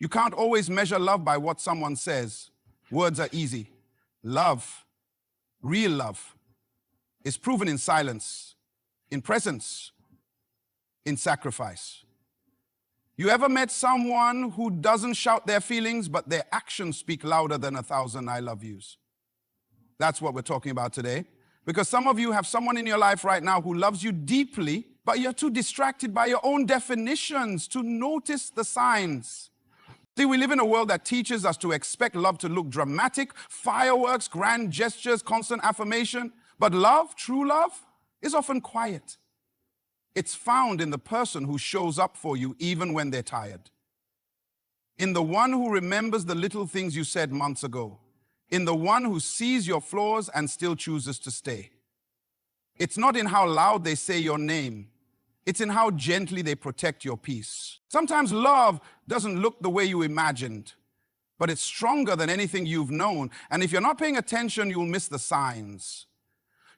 You can't always measure love by what someone says. Words are easy. Love, real love, is proven in silence, in presence, in sacrifice. You ever met someone who doesn't shout their feelings, but their actions speak louder than 1,000 I love yous? That's what we're talking about today. Because some of you have someone in your life right now who loves you deeply, but you're too distracted by your own definitions to notice the signs. See, we live in a world that teaches us to expect love to look dramatic, fireworks, grand gestures, constant affirmation. But love, true love, is often quiet. It's found in the person who shows up for you even when they're tired. In the one who remembers the little things you said months ago. In the one who sees your flaws and still chooses to stay. It's not in how loud they say your name. It's in how gently they protect your peace. Sometimes love doesn't look the way you imagined, but it's stronger than anything you've known. And if you're not paying attention, you'll miss the signs.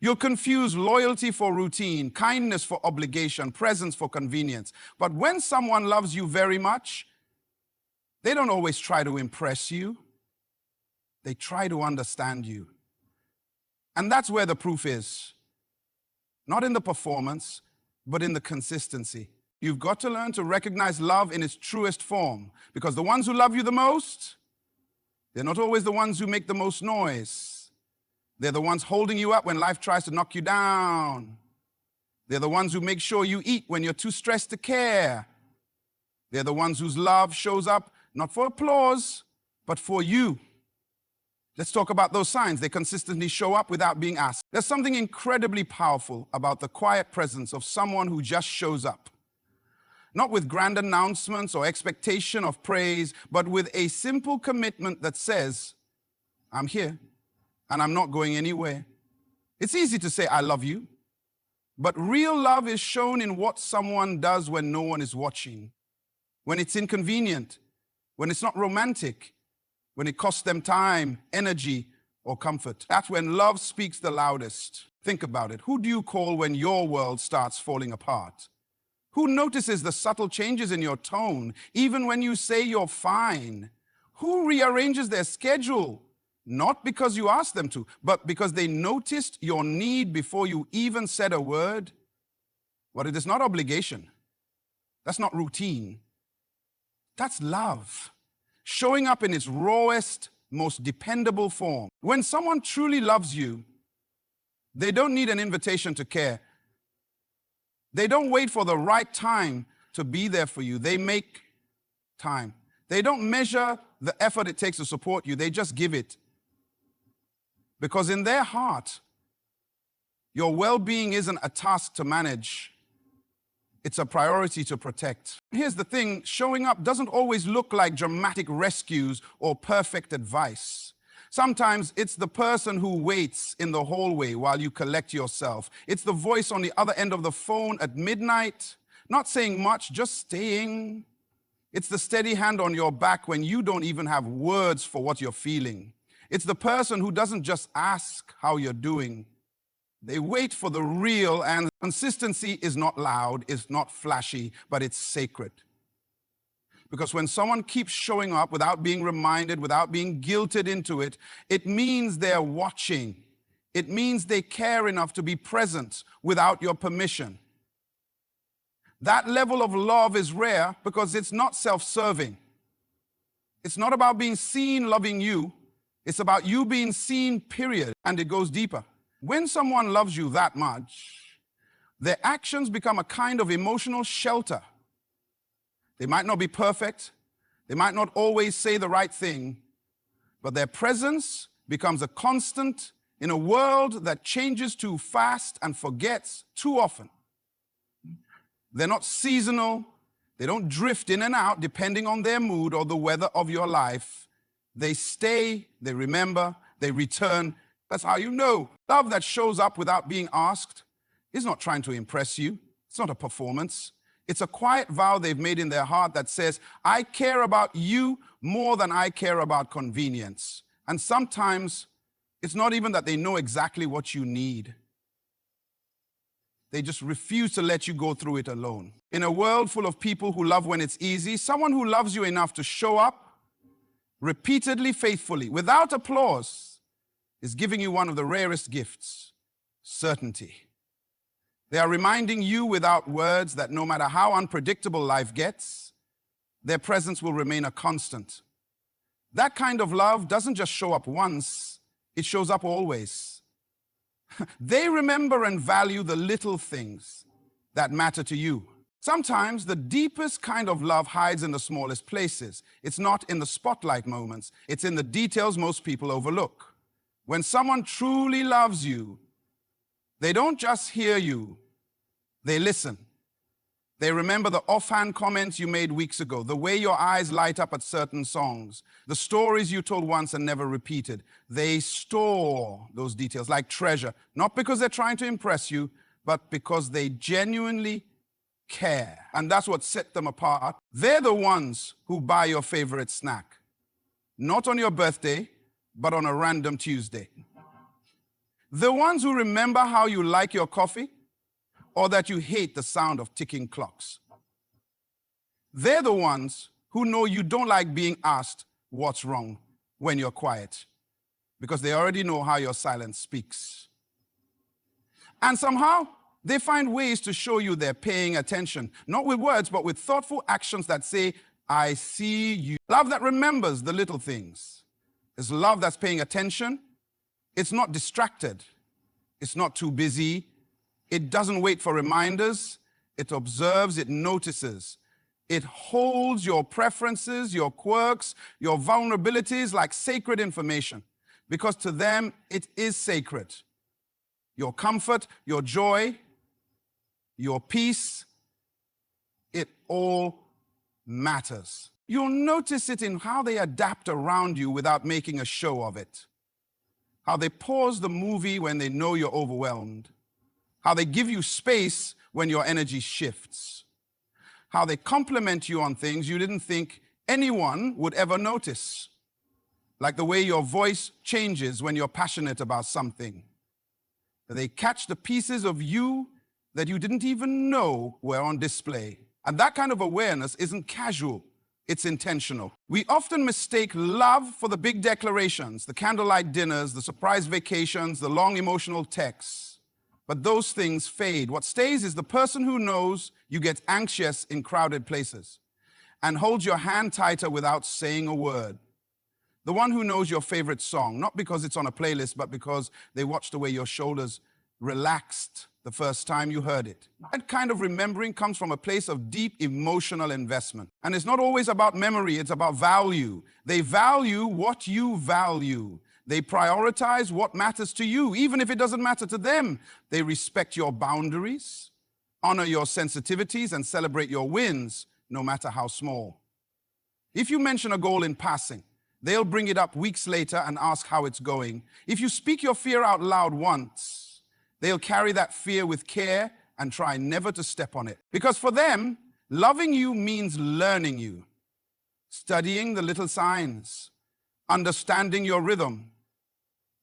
You'll confuse loyalty for routine, kindness for obligation, presence for convenience. But when someone loves you very much, they don't always try to impress you. They try to understand you. And that's where the proof is. Not in the performance, but in the consistency. You've got to learn to recognize love in its truest form, because the ones who love you the most, they're not always the ones who make the most noise. They're the ones holding you up when life tries to knock you down. They're the ones who make sure you eat when you're too stressed to care. They're the ones whose love shows up not for applause, but for you. Let's talk about those signs. They consistently show up without being asked. There's something incredibly powerful about the quiet presence of someone who just shows up. Not with grand announcements or expectation of praise, but with a simple commitment that says, I'm here and I'm not going anywhere. It's easy to say, I love you. But real love is shown in what someone does when no one is watching, when it's inconvenient, when it's not romantic, when it costs them time, energy, or comfort. That's when love speaks the loudest. Think about it. Who do you call when your world starts falling apart? Who notices the subtle changes in your tone, even when you say you're fine? Who rearranges their schedule, not because you asked them to, but because they noticed your need before you even said a word? But it is not obligation. That's not routine. That's love. Showing up in its rawest, most dependable form. When someone truly loves you, they don't need an invitation to care. They don't wait for the right time to be there for you. They make time. They don't measure the effort it takes to support you. They just give it. Because in their heart, your well-being isn't a task to manage. It's a priority to protect. Here's the thing, showing up doesn't always look like dramatic rescues or perfect advice. Sometimes it's the person who waits in the hallway while you collect yourself. It's the voice on the other end of the phone at midnight, not saying much, just staying. It's the steady hand on your back when you don't even have words for what you're feeling. It's the person who doesn't just ask how you're doing. They wait for the real, and consistency is not loud, it's not flashy, but it's sacred. Because when someone keeps showing up without being reminded, without being guilted into it, it means they're watching. It means they care enough to be present without your permission. That level of love is rare because it's not self-serving. It's not about being seen loving you. It's about you being seen, period. And it goes deeper. When someone loves you that much, their actions become a kind of emotional shelter. They might not be perfect. They might not always say the right thing, but their presence becomes a constant in a world that changes too fast and forgets too often. They're not seasonal. They don't drift in and out depending on their mood or the weather of your life. They stay, they remember, they return. That's how you know. Love that shows up without being asked is not trying to impress you. It's not a performance. It's a quiet vow they've made in their heart that says, I care about you more than I care about convenience. And sometimes it's not even that they know exactly what you need. They just refuse to let you go through it alone. In a world full of people who love when it's easy, someone who loves you enough to show up repeatedly, faithfully, without applause, is giving you one of the rarest gifts: certainty. They are reminding you without words that no matter how unpredictable life gets, their presence will remain a constant. That kind of love doesn't just show up once, it shows up always. They remember and value the little things that matter to you. Sometimes the deepest kind of love hides in the smallest places. It's not in the spotlight moments. It's in the details most people overlook. When someone truly loves you, they don't just hear you, they listen. They remember the offhand comments you made weeks ago, the way your eyes light up at certain songs, the stories you told once and never repeated. They store those details like treasure, not because they're trying to impress you, but because they genuinely care. And that's what set them apart. They're the ones who buy your favorite snack, not on your birthday, but on a random Tuesday. The ones who remember how you like your coffee, or that you hate the sound of ticking clocks. They're the ones who know you don't like being asked what's wrong when you're quiet, because they already know how your silence speaks. And somehow, they find ways to show you they're paying attention, not with words, but with thoughtful actions that say, I see you. Love that remembers the little things is love that's paying attention. It's not distracted. It's not too busy. It doesn't wait for reminders. It observes, it notices. It holds your preferences, your quirks, your vulnerabilities like sacred information, because to them it is sacred. Your comfort, your joy, your peace, it all matters. You'll notice it in how they adapt around you without making a show of it. How they pause the movie when they know you're overwhelmed. How they give you space when your energy shifts. How they compliment you on things you didn't think anyone would ever notice. Like the way your voice changes when you're passionate about something. They catch the pieces of you that you didn't even know were on display. And that kind of awareness isn't casual, it's intentional. We often mistake love for the big declarations, the candlelight dinners, the surprise vacations, the long emotional texts. But those things fade. What stays is the person who knows you get anxious in crowded places and holds your hand tighter without saying a word. The one who knows your favorite song, not because it's on a playlist, but because they watched the way your shoulders relaxed the first time you heard it. That kind of remembering comes from a place of deep emotional investment. And it's not always about memory, it's about value. They value what you value. They prioritize what matters to you, even if it doesn't matter to them. They respect your boundaries, honor your sensitivities, and celebrate your wins, no matter how small. If you mention a goal in passing, they'll bring it up weeks later and ask how it's going. If you speak your fear out loud once, they'll carry that fear with care and try never to step on it. Because for them, loving you means learning you, studying the little signs, understanding your rhythm,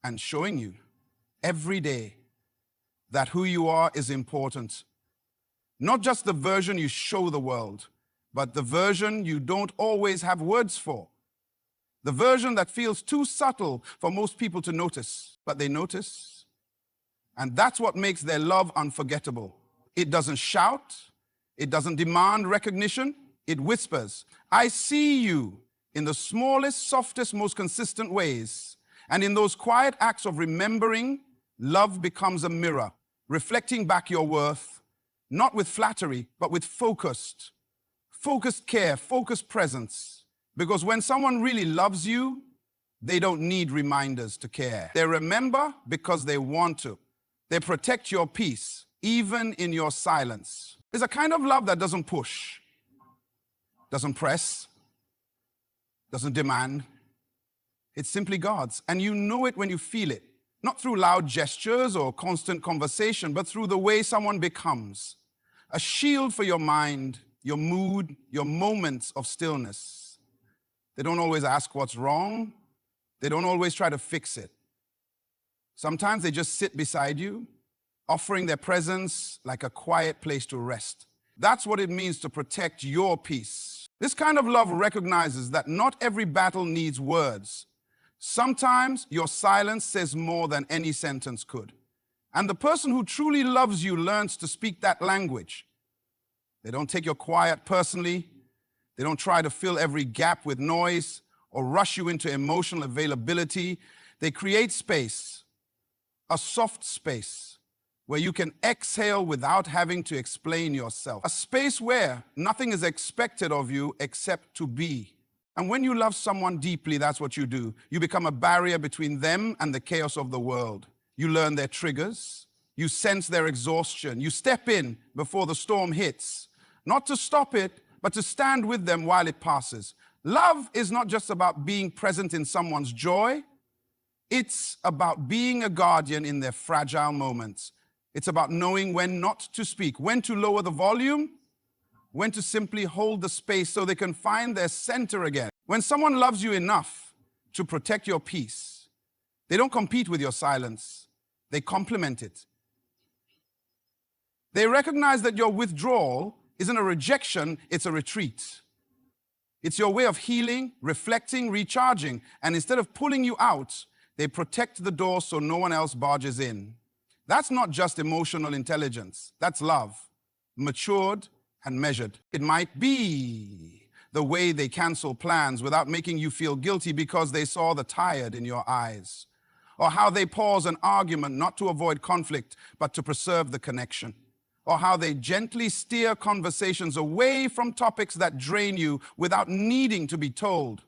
and showing you every day that who you are is important. Not just the version you show the world, but the version you don't always have words for. The version that feels too subtle for most people to notice, but they notice. And that's what makes their love unforgettable. It doesn't shout, it doesn't demand recognition, it whispers, I see you in the smallest, softest, most consistent ways. And in those quiet acts of remembering, love becomes a mirror, reflecting back your worth, not with flattery, but with focused care, focused presence. Because when someone really loves you, they don't need reminders to care. They remember because they want to. They protect your peace, even in your silence. It's a kind of love that doesn't push, doesn't press, doesn't demand. It's simply God's, and you know it when you feel it. Not through loud gestures or constant conversation, but through the way someone becomes a shield for your mind, your mood, your moments of stillness. They don't always ask what's wrong. They don't always try to fix it. Sometimes they just sit beside you, offering their presence like a quiet place to rest. That's what it means to protect your peace. This kind of love recognizes that not every battle needs words. Sometimes your silence says more than any sentence could. And the person who truly loves you learns to speak that language. They don't take your quiet personally. They don't try to fill every gap with noise or rush you into emotional availability. They create space, a soft space, where you can exhale without having to explain yourself. A space where nothing is expected of you except to be. And when you love someone deeply, that's what you do. You become a barrier between them and the chaos of the world. You learn their triggers. You sense their exhaustion. You step in before the storm hits, not to stop it, but to stand with them while it passes. Love is not just about being present in someone's joy. It's about being a guardian in their fragile moments. It's about knowing when not to speak, when to lower the volume, when to simply hold the space so they can find their center again. When someone loves you enough to protect your peace, they don't compete with your silence. They complement it. They recognize that your withdrawal isn't a rejection, it's a retreat. It's your way of healing, reflecting, recharging. And instead of pulling you out, they protect the door so no one else barges in. That's not just emotional intelligence. That's love, matured and measured. It might be the way they cancel plans without making you feel guilty because they saw the tired in your eyes, or how they pause an argument not to avoid conflict, but to preserve the connection, or how they gently steer conversations away from topics that drain you without needing to be told.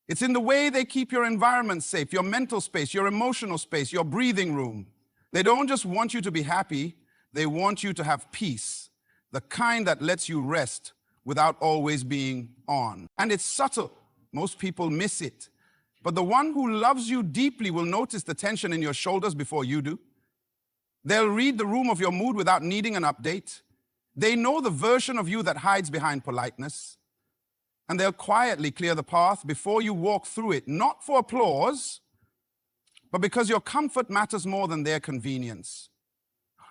It's in the way they keep your environment safe, your mental space, your emotional space, your breathing room. They don't just want you to be happy, they want you to have peace, the kind that lets you rest without always being on. And it's subtle. Most people miss it. But the one who loves you deeply will notice the tension in your shoulders before you do. They'll read the room of your mood without needing an update. They know the version of you that hides behind politeness. And they'll quietly clear the path before you walk through it, not for applause, but because your comfort matters more than their convenience.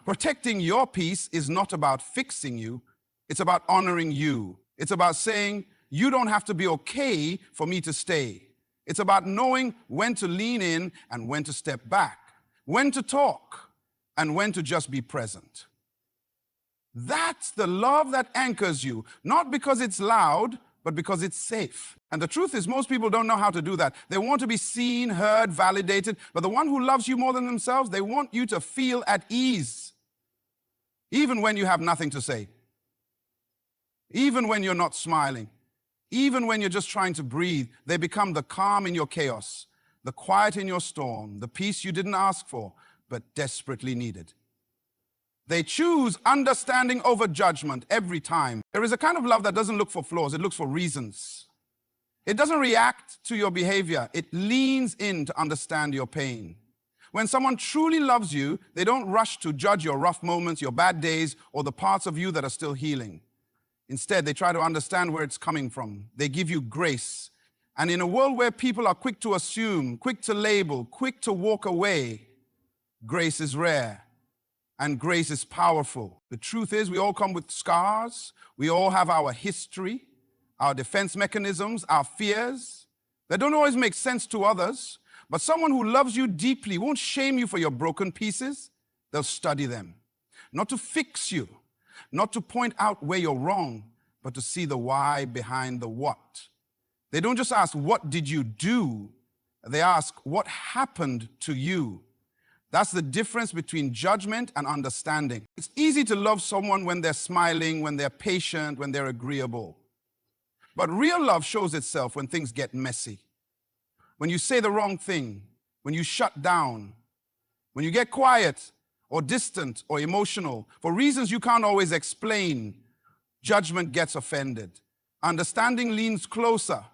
Protecting your peace is not about fixing you, it's about honoring you. It's about saying, you don't have to be okay for me to stay. It's about knowing when to lean in and when to step back, when to talk and when to just be present. That's the love that anchors you, not because it's loud, but because it's safe. And the truth is, most people don't know how to do that. They want to be seen, heard, validated, but the one who loves you more than themselves, they want you to feel at ease, even when you have nothing to say, even when you're not smiling, even when you're just trying to breathe. They become the calm in your chaos, the quiet in your storm, the peace you didn't ask for, but desperately needed. They choose understanding over judgment every time. There is a kind of love that doesn't look for flaws, it looks for reasons. It doesn't react to your behavior, it leans in to understand your pain. When someone truly loves you, they don't rush to judge your rough moments, your bad days, or the parts of you that are still healing. Instead, they try to understand where it's coming from. They give you grace. And in a world where people are quick to assume, quick to label, quick to walk away, grace is rare. And grace is powerful. The truth is, we all come with scars. We all have our history, our defense mechanisms, our fears that don't always make sense to others. But someone who loves you deeply won't shame you for your broken pieces. They'll study them. Not to fix you, not to point out where you're wrong, but to see the why behind the what. They don't just ask, what did you do? They ask, what happened to you? That's the difference between judgment and understanding. It's easy to love someone when they're smiling, when they're patient, when they're agreeable. But real love shows itself when things get messy. When you say the wrong thing, when you shut down, when you get quiet or distant or emotional, for reasons you can't always explain, judgment gets offended. Understanding leans closer.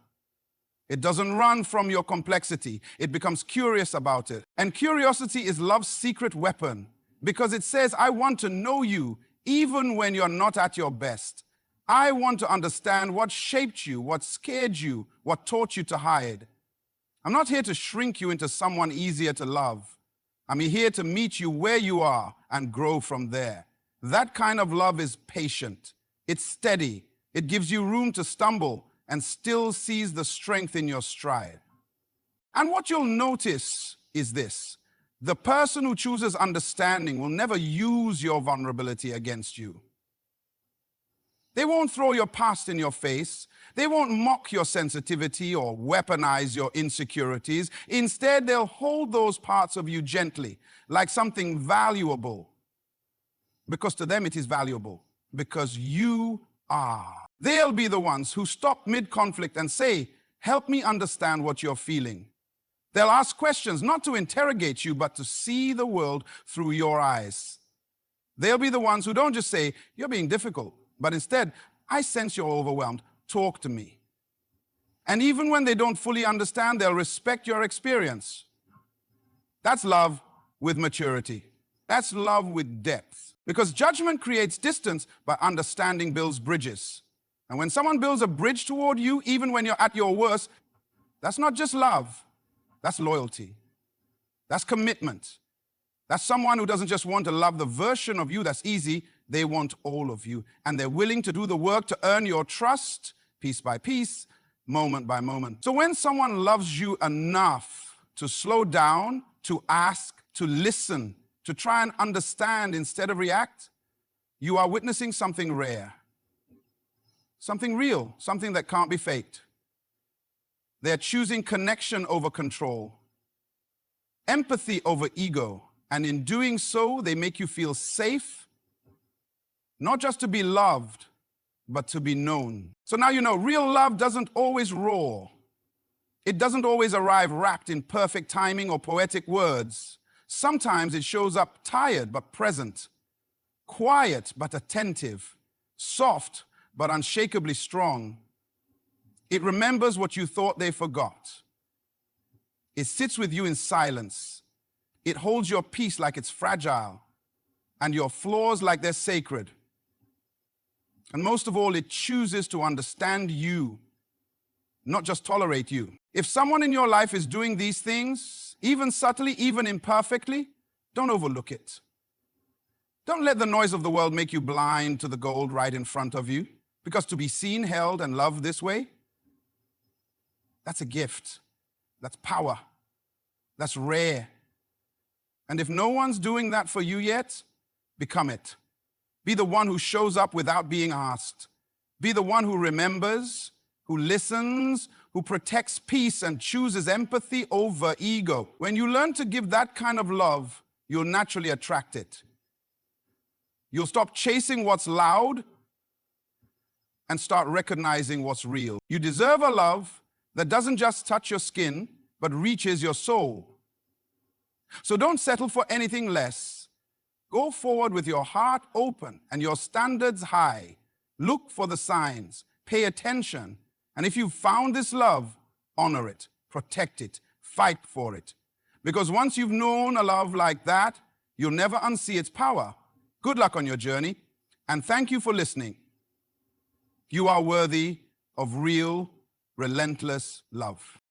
It doesn't run from your complexity. It becomes curious about it. And curiosity is love's secret weapon because it says, I want to know you even when you're not at your best. I want to understand what shaped you, what scared you, what taught you to hide. I'm not here to shrink you into someone easier to love. I'm here to meet you where you are and grow from there. That kind of love is patient. It's steady. It gives you room to stumble and still sees the strength in your stride. And what you'll notice is this: the person who chooses understanding will never use your vulnerability against you. They won't throw your past in your face. They won't mock your sensitivity or weaponize your insecurities. Instead, they'll hold those parts of you gently, like something valuable. Because to them it is valuable. Because you are. They'll be the ones who stop mid-conflict and say, "Help me understand what you're feeling." They'll ask questions, not to interrogate you, but to see the world through your eyes. They'll be the ones who don't just say, "You're being difficult," but instead, "I sense you're overwhelmed. Talk to me." And even when they don't fully understand, they'll respect your experience. That's love with maturity. That's love with depth. Because judgment creates distance, but understanding builds bridges. And when someone builds a bridge toward you, even when you're at your worst, that's not just love. That's loyalty. That's commitment. That's someone who doesn't just want to love the version of you that's easy, they want all of you. And they're willing to do the work to earn your trust, piece by piece, moment by moment. So when someone loves you enough to slow down, to ask, to listen, to try and understand instead of react, you are witnessing something rare, something real, something that can't be faked. They're choosing connection over control, empathy over ego, and in doing so, they make you feel safe, not just to be loved, but to be known. So now you know, real love doesn't always roar. It doesn't always arrive wrapped in perfect timing or poetic words. Sometimes it shows up tired but present, quiet but attentive, soft but unshakably strong. It remembers what you thought they forgot. It sits with you in silence. It holds your peace like it's fragile and your flaws like they're sacred. And most of all, it chooses to understand you, not just tolerate you. If someone in your life is doing these things, even subtly, even imperfectly, don't overlook it. Don't let the noise of the world make you blind to the gold right in front of you, because to be seen, held, and loved this way, that's a gift. That's power. That's rare. And if no one's doing that for you yet, become it. Be the one who shows up without being asked. Be the one who remembers, who listens, who protects peace and chooses empathy over ego. When you learn to give that kind of love, you'll naturally attract it. You'll stop chasing what's loud and start recognizing what's real. You deserve a love that doesn't just touch your skin, but reaches your soul. So don't settle for anything less. Go forward with your heart open and your standards high. Look for the signs, pay attention, and if you've found this love, honor it, protect it, fight for it. Because once you've known a love like that, you'll never unsee its power. Good luck on your journey, and thank you for listening. You are worthy of real, relentless love.